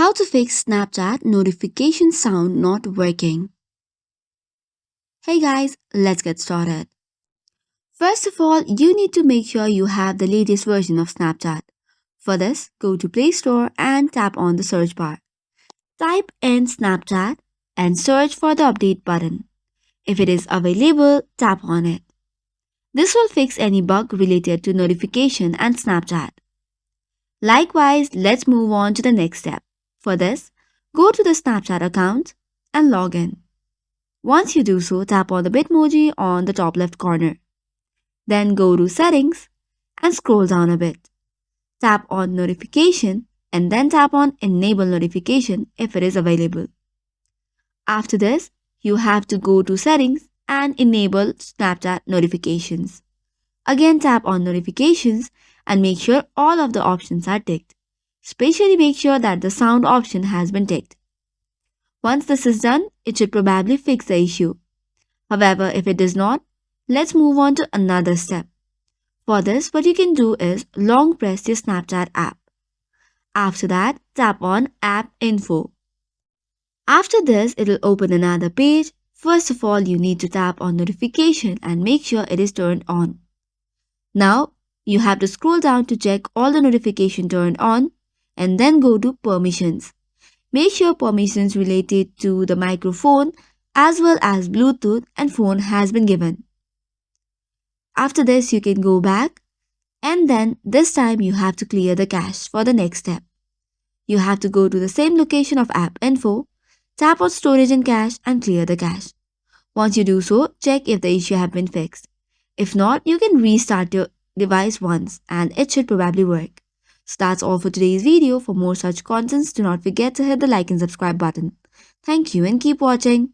How to fix Snapchat notification sound not working. Hey guys, let's get started. First of all, you need to make sure you have the latest version of Snapchat. For this, go to Play Store and tap on the search bar. Type in Snapchat and search for the update button. If it is available, tap on it. This will fix any bug related to notification and Snapchat. Likewise, let's move on to the next step. For this, go to the Snapchat account and log in. Once you do so, tap on the Bitmoji on the top left corner. Then go to Settings and scroll down a bit. Tap on Notification and then tap on Enable Notification if it is available. After this, you have to go to Settings and enable Snapchat notifications. Again, tap on Notifications and make sure all of the options are ticked. Especially make sure that the sound option has been ticked. Once this is done, it should probably fix the issue. However, if it does not, let's move on to another step. For this, what you can do is long press your Snapchat app. After that, tap on App Info. After this, it will open another page. First of all, you need to tap on Notification and make sure it is turned on. Now, you have to scroll down to check all the notification turned on and then go to Permissions. Make sure permissions related to the microphone as well as Bluetooth and phone has been given. After this, you can go back and then this time you have to clear the cache for the next step. You have to go to the same location of App Info, tap on Storage and Cache and clear the cache. Once you do so, check if the issue have been fixed. If not, you can restart your device once and it should probably work. So that's all for today's video. For more such contents, do not forget to hit the like and subscribe button. Thank you and keep watching.